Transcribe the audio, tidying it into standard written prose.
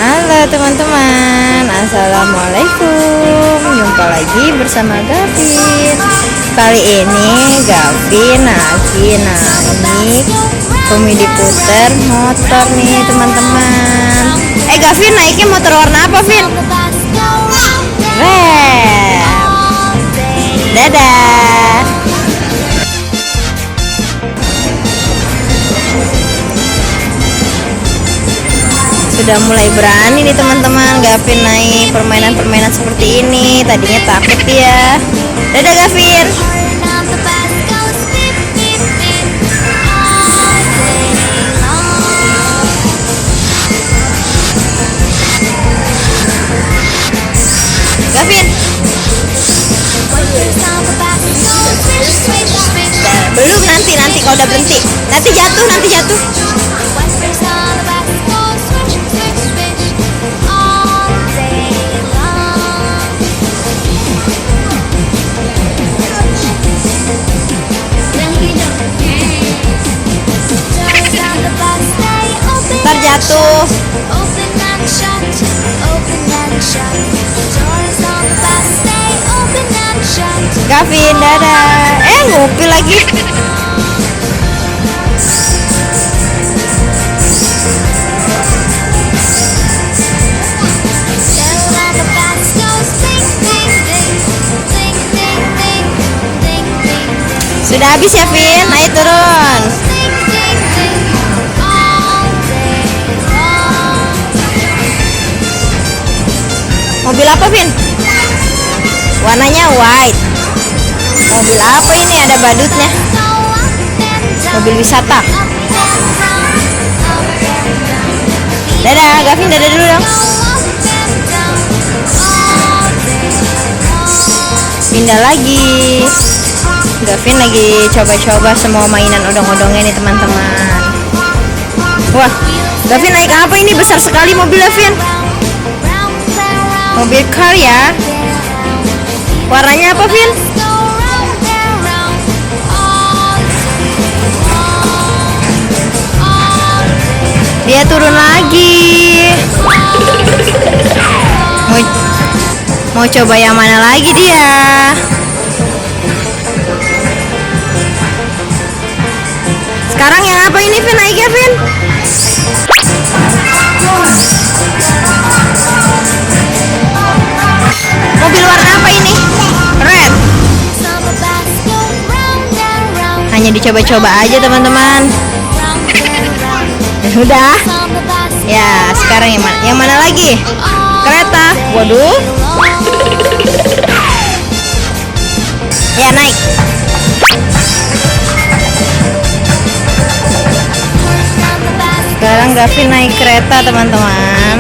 Halo teman-teman, assalamualaikum. Jumpa lagi bersama Gavin. Kali ini Gavin lagi naik komedi puter motor nih teman-teman. Gavin naiknya motor warna apa, Vin? Red. Dadah. Sudah mulai berani nih teman-teman Gavin naik permainan-permainan seperti ini. Tadinya takut ya. Dadah Gavin. Gavin. Belum, nanti kalau udah berhenti. Nanti jatuh. Ntar jatuh. Gavin, dadah. Ngupil lagi. Sudah habis ya, Vin? Ayo turun. Mobil apa, Vin? Warnanya white. Mobil apa ini? Ada badutnya. Mobil wisata. Dadah, Gavin, dadah dulu dong. Pindah lagi. Gavin lagi coba-coba semua mainan odong-odongnya nih teman-teman. Wah, Gavin naik apa ini? Besar sekali mobilnya, Vin. Mobil car ya. Warnanya apa, Vin? Dia turun lagi. Mau coba yang mana lagi dia? Sekarang yang apa ini, Vin? Naiknya, Vin? Mobil warna apa ini? Red. Hanya dicoba-coba aja teman-teman. Udah. Ya, sekarang yang mana? Yang mana lagi? Kereta. Waduh. Ya, naik. Sekarang Gavin naik kereta teman-teman.